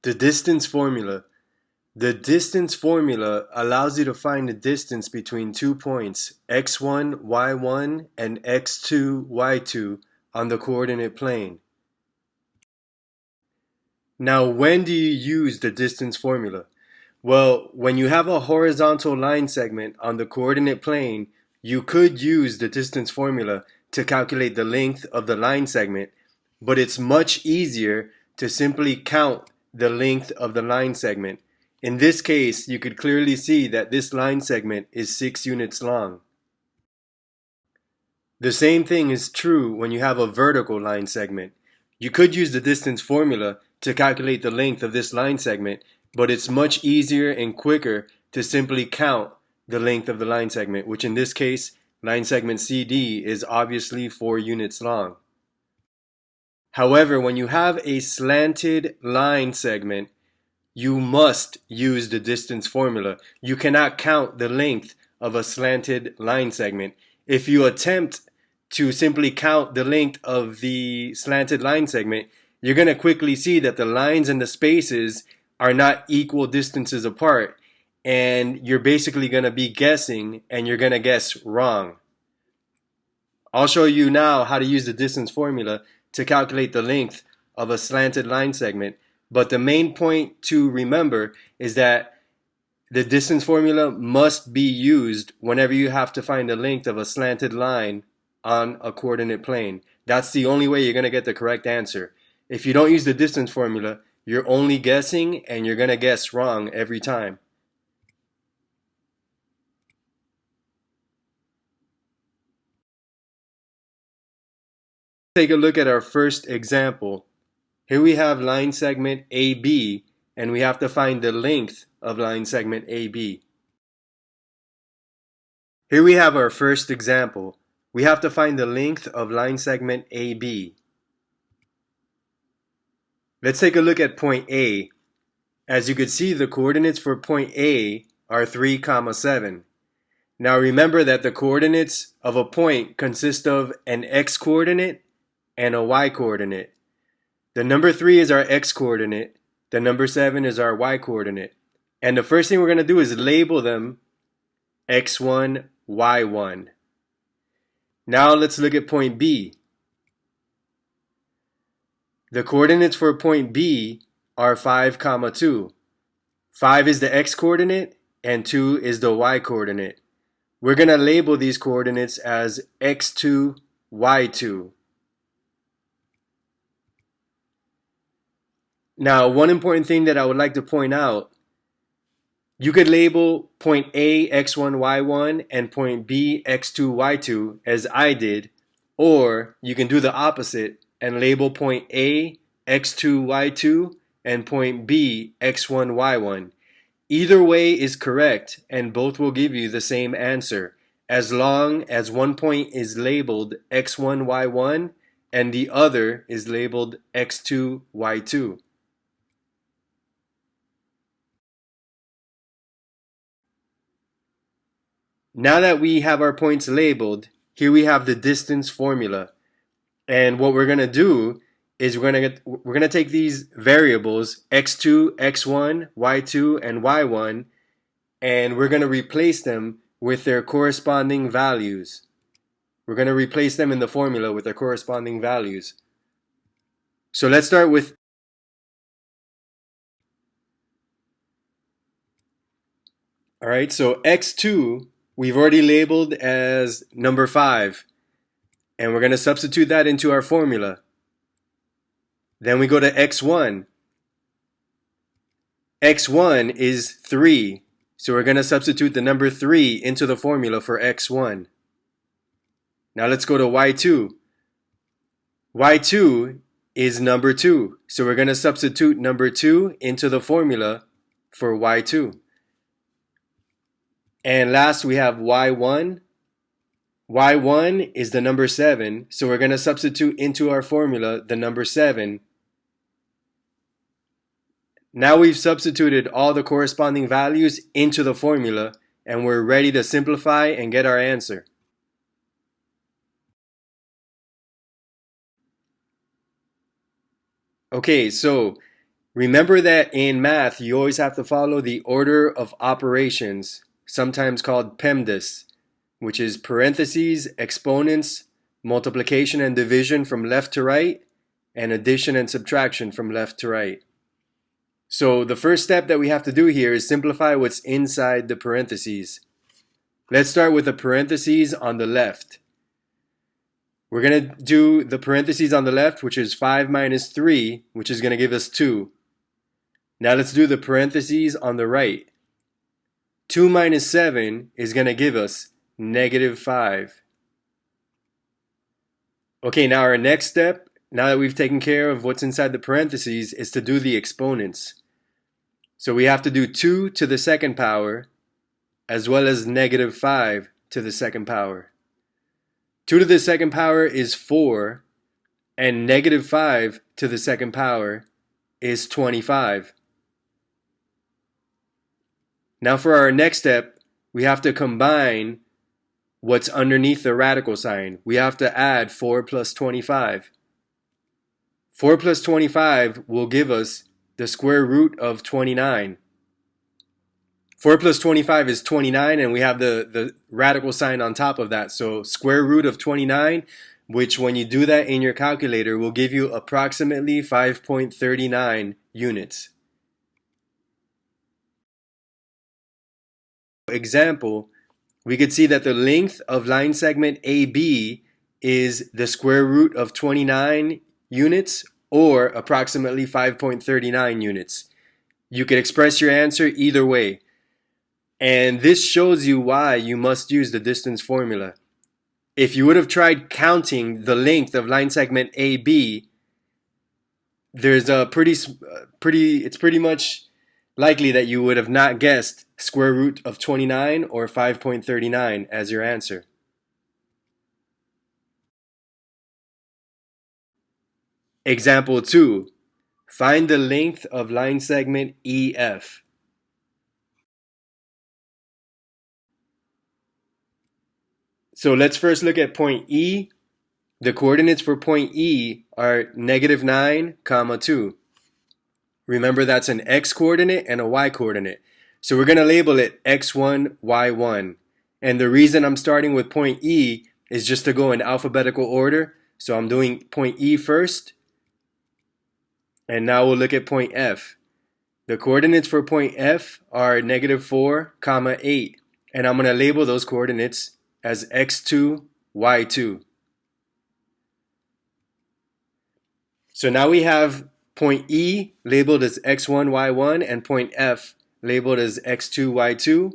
The distance formula. The distance formula allows you to find the distance between 2 points, x1, y1, and x2, y2 on the coordinate plane. Now, when do you use the distance formula? Well, when you have a horizontal line segment on the coordinate plane, you could use the distance formula to calculate the length of the line segment, but it's much easier to simply count the length of the line segment. In this case, you could clearly see that this line segment is 6 units long. The same thing is true when you have a vertical line segment. You could use the distance formula to calculate the length of this line segment, but it's much easier and quicker to simply count the length of the line segment, which in this case, line segment CD is obviously 4 units long. However, when you have a slanted line segment, you must use the distance formula. You cannot count the length of a slanted line segment. If you attempt to simply count the length of the slanted line segment, you're going to quickly see that the lines and the spaces are not equal distances apart, and you're basically going to be guessing, and you're going to guess wrong. I'll show you now how to use the distance formula to calculate the length of a slanted line segment. But the main point to remember is that the distance formula must be used whenever you have to find the length of a slanted line on a coordinate plane. That's the only way you're going to get the correct answer. If you don't use the distance formula, you're only guessing, and you're going to guess wrong every time. Take a look at our first example. Here we have line segment AB, and we have to find the length of line segment AB. Here we have our first example. We have to find the length of line segment AB. Let's take a look at point A. As you can see, the coordinates for point A are 3, 7. Now remember that the coordinates of a point consist of an x coordinate and a y coordinate. The number 3 is our x coordinate, the number 7 is our y coordinate. And the first thing we're going to do is label them x1, y1. Now let's look at point B. The coordinates for point B are 5, 2. 5 is the x coordinate and 2 is the y coordinate. We're going to label these coordinates as x2, y2. Now, one important thing that I would like to point out, you could label point A x1, y1 and point B x2, y2 as I did, or you can do the opposite and label point A x2, y2 and point B x1, y1. Either way is correct, and both will give you the same answer, as long as one point is labeled x1, y1 and the other is labeled x2, y2. Now that we have our points labeled, here we have the distance formula. And what we're going to do is we're going to take these variables x2, x1, y2, and y1, and we're going to replace them with their corresponding values. We're going to replace them in the formula with their corresponding values. So let's start with all right, so x2 we've already labeled as number 5, and we're going to substitute that into our formula. Then we go to x1. x1 is 3, so we're going to substitute the number 3 into the formula for x1. Now let's go to y2. y2 is number 2, so we're going to substitute number 2 into the formula for y2. And last we have y1. y1 is the number 7, so we're going to substitute into our formula the number 7. Now we've substituted all the corresponding values into the formula, and we're ready to simplify and get our answer. Okay, so Remember that in math, you always have to follow the order of operations, sometimes called PEMDAS, which is parentheses, exponents, multiplication and division from left to right, and addition and subtraction from left to right. So the first step that we have to do here is simplify what's inside the parentheses. Let's start with the parentheses on the left. We're going to do the parentheses on the left, which is 5 minus 3, which is going to give us 2. Now let's do the parentheses on the right. 2 minus 7 is going to give us negative 5. Okay, now our next step, now that we've taken care of what's inside the parentheses, is to do the exponents. So we have to do 2 to the second power, as well as negative 5 to the second power. 2 to the second power is 4, and negative 5 to the second power is 25. Now for our next step, we have to combine what's underneath the radical sign. We have to add 4 plus 25. 4 plus 25 will give us the square root of 29. 4 plus 25 is 29, and we have the radical sign on top of that. So square root of 29, which when you do that in your calculator, will give you approximately 5.39 units. Example, we could see that the length of line segment AB is the square root of 29 units, or approximately 5.39 units. You could express your answer either way. And this shows you why you must use the distance formula. If you would have tried counting the length of line segment AB, there's a it's pretty much likely that you would have not guessed square root of 29 or 5.39 as your answer. Example 2. Find the length of line segment EF. So let's first look at point E. The coordinates for point E are negative 9, 2. Remember, that's an x coordinate and a y coordinate. So we're going to label it x1, y1. And the reason I'm starting with point E is just to go in alphabetical order. So I'm doing point E first. And now we'll look at point F. The coordinates for point F are negative 4, 8. And I'm going to label those coordinates as x2, y2. So now we have point E labeled as x1, y1, and point F labeled as x2, y2.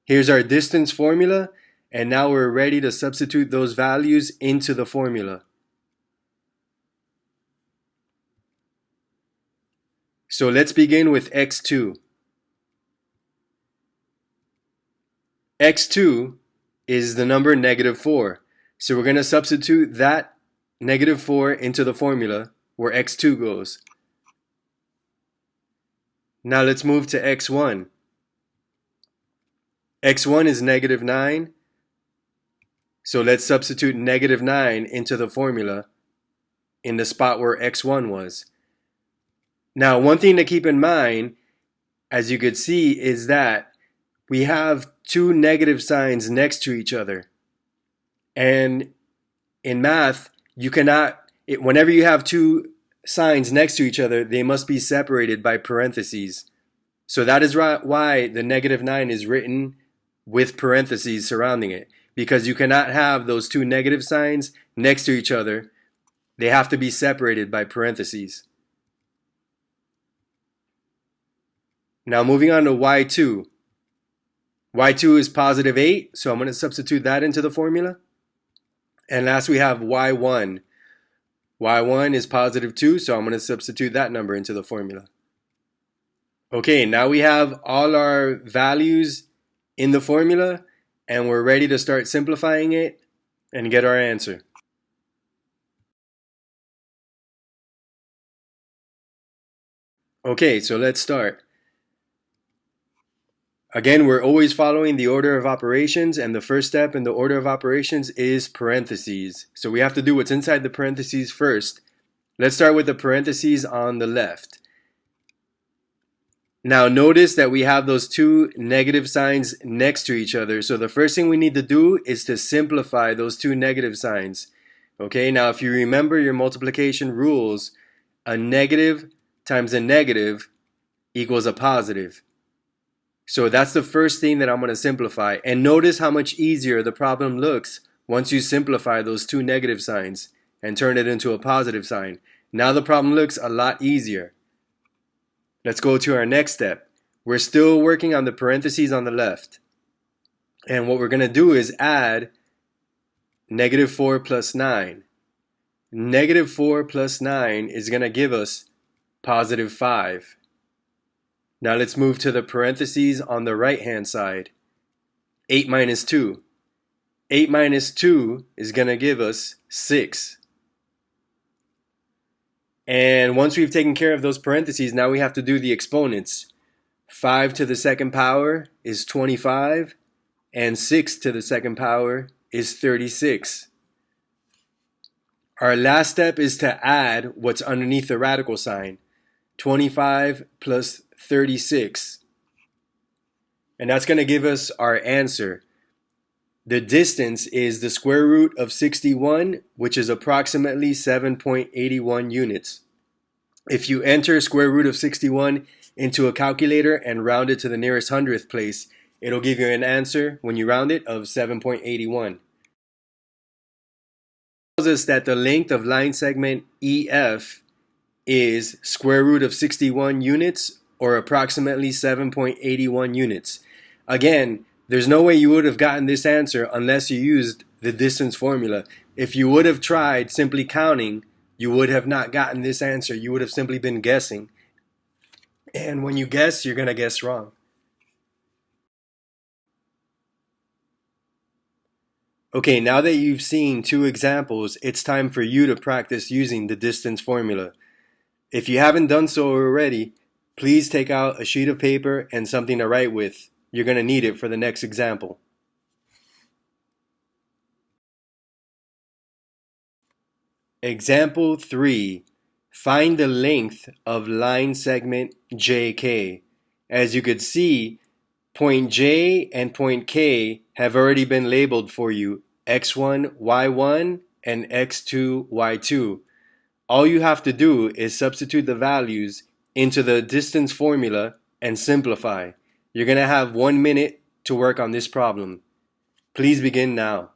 Here's our distance formula, and now we're ready to substitute those values into the formula. So let's begin with x2. x2 is the number negative 4. So we're going to substitute that negative 4 into the formula where x2 goes. Now let's move to x1. x1 is negative 9. So let's substitute negative 9 into the formula in the spot where x1 was. Now, one thing to keep in mind, as you could see, is that we have two negative signs next to each other. And in math, you cannot, whenever you have two signs next to each other, they must be separated by parentheses. So that is why the negative 9 is written with parentheses surrounding it, because you cannot have those two negative signs next to each other. They have to be separated by parentheses. Now moving on to y2. y2 is positive 8, so I'm going to substitute that into the formula. And last we have y1. y1 is positive 2, so I'm going to substitute that number into the formula. Okay, now we have all our values in the formula, and we're ready to start simplifying it and get our answer. Okay, so let's start. Again, we're always following the order of operations, and the first step in the order of operations is parentheses. So we have to do what's inside the parentheses first. Let's start with the parentheses on the left. Now notice that we have those two negative signs next to each other. So the first thing we need to do is to simplify those two negative signs. Okay, now if you remember your multiplication rules, a negative times a negative equals a positive. So that's the first thing that I'm going to simplify. And notice how much easier the problem looks once you simplify those two negative signs and turn it into a positive sign. Now the problem looks a lot easier. Let's go to our next step. We're still working on the parentheses on the left. And what we're going to do is add negative 4 plus 9. Negative 4 plus 9 is going to give us positive 5. Now let's move to the parentheses on the right hand side. 8 minus 2. 8 minus 2 is going to give us 6. And once we've taken care of those parentheses, now we have to do the exponents. 5 to the second power is 25, and 6 to the second power is 36. Our last step is to add what's underneath the radical sign. 25 plus 36. And that's going to give us our answer. The distance is the square root of 61, which is approximately 7.81 units. If you enter square root of 61 into a calculator and round it to the nearest hundredth place, it'll give you an answer, when you round it, of 7.81. It tells us that the length of line segment EF is square root of 61 units, or approximately 7.81 units. Again, there's no way you would have gotten this answer unless you used the distance formula. If you would have tried simply counting, you would have not gotten this answer. You would have simply been guessing. And when you guess, you're going to guess wrong. Okay, now that you've seen two examples, it's time for you to practice using the distance formula. If you haven't done so already, please take out a sheet of paper and something to write with. You're going to need it for the next example. Example 3. Find the length of line segment JK. As you could see, point J and point K have already been labeled for you, x1, y1, and x2, y2. All you have to do is substitute the values into the distance formula and simplify. You're going to have 1 minute to work on this problem. Please begin now.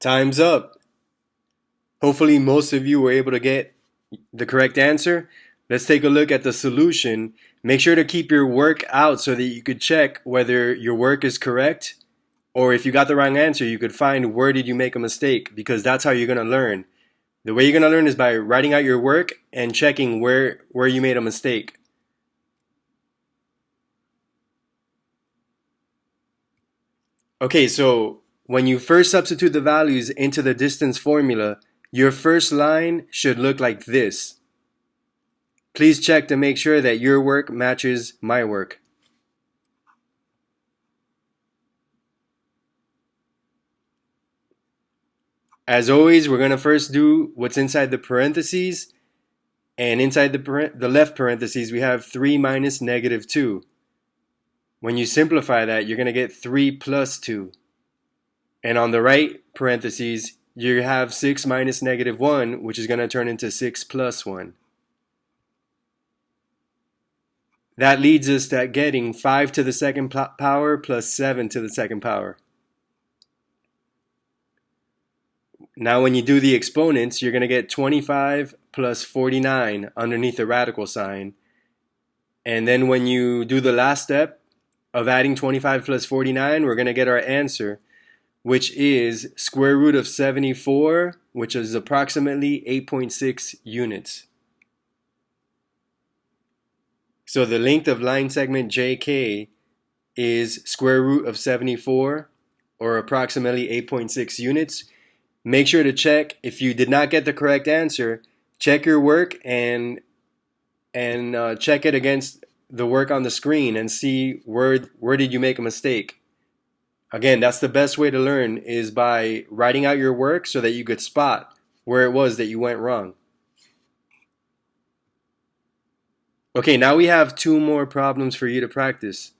Time's up. Hopefully most of you were able to get the correct answer. Let's take a look at the solution. Make sure to keep your work out so that you could check whether your work is correct, or if you got the wrong answer, you could find where did you make a mistake, because that's how you're going to learn. The way you're going to learn is by writing out your work and checking where you made a mistake. Okay, so when you first substitute the values into the distance formula, your first line should look like this. Please check to make sure that your work matches my work. As always, we're going to first do what's inside the parentheses, and inside the left parentheses we have 3 minus negative 2. When you simplify that, you're going to get 3 plus 2. And on the right parentheses, you have 6 minus negative 1, which is going to turn into 6 plus 1. That leads us to getting 5 to the second power plus 7 to the second power. Now when you do the exponents, you're going to get 25 plus 49 underneath the radical sign. And then when you do the last step of adding 25 plus 49, we're going to get our answer, which is square root of 74, which is approximately 8.6 units. So the length of line segment JK is square root of 74, or approximately 8.6 units. Make sure to check, if you did not get the correct answer, check your work and check it against the work on the screen and see where did you make a mistake. Again, that's the best way to learn, is by writing out your work so that you could spot where it was that you went wrong. Okay, now we have 2 more problems for you to practice.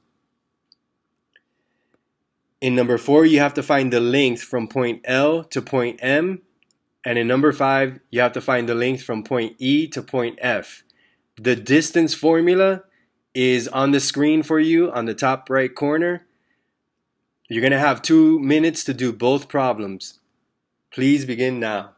In number 4, you have to find the length from point L to point M. And in number 5, you have to find the length from point E to point F. The distance formula is on the screen for you on the top right corner. You're going to have 2 minutes to do both problems. Please begin now.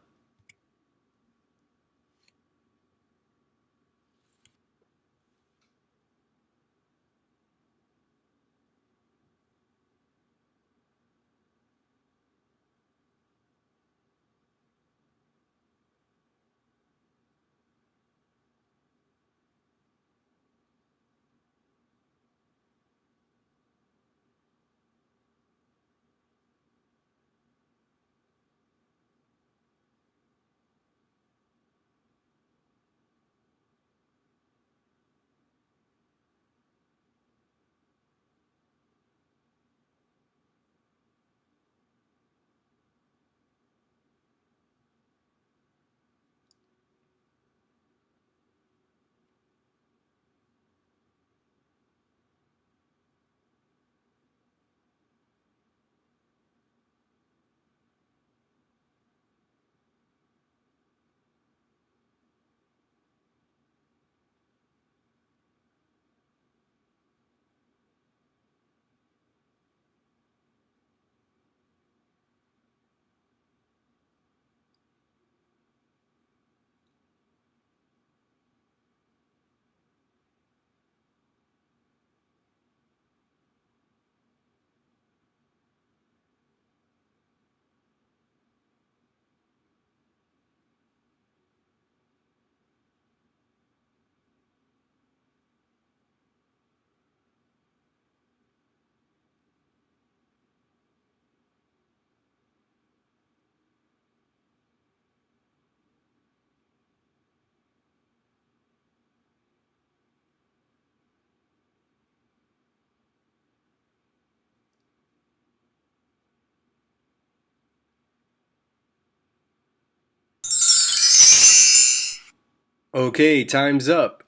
Okay, time's up.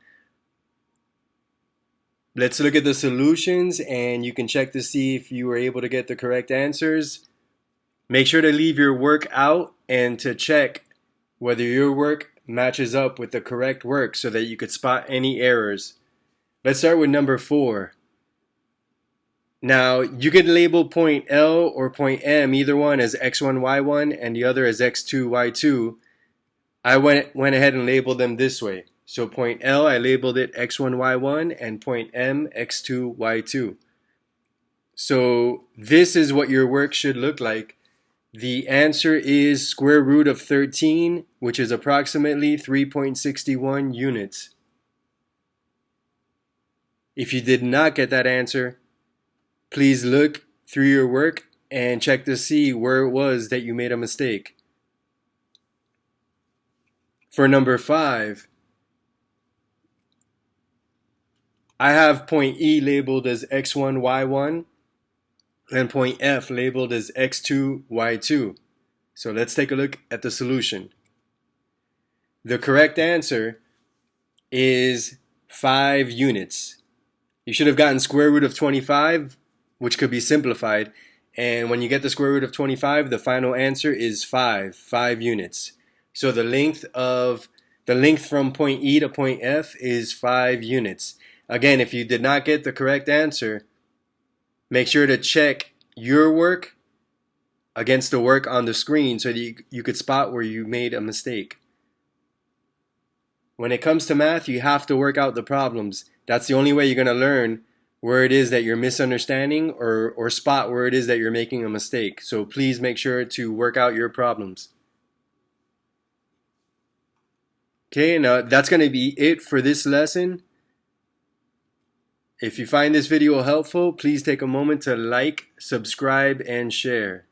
Let's look at the solutions, and you can check to see if you were able to get the correct answers. Make sure to leave your work out and to check whether your work matches up with the correct work so that you could spot any errors. Let's start with number 4. Now, you could label point L or point M, either one as x1, y1, and the other as x2, y2. I went ahead and labeled them this way. So point L, I labeled it x1, y1, and point M, x2, y2. So this is what your work should look like. The answer is square root of 13, which is approximately 3.61 units. If you did not get that answer, please look through your work and check to see where it was that you made a mistake. For number 5, I have point E labeled as x1, y1, and point F labeled as x2, y2. So let's take a look at the solution. The correct answer is 5 units. You should have gotten square root of 25, which could be simplified, And when you get the square root of 25, the final answer is 5 units. So the length from point E to point F is 5 units. Again, if you did not get the correct answer, make sure to check your work against the work on the screen so that you could spot where you made a mistake. When it comes to math, you have to work out the problems. That's the only way you're going to learn where it is that you're misunderstanding or spot where it is that you're making a mistake. So please make sure to work out your problems. Okay, now that's going to be it for this lesson. If you find this video helpful, please take a moment to like, subscribe, and share.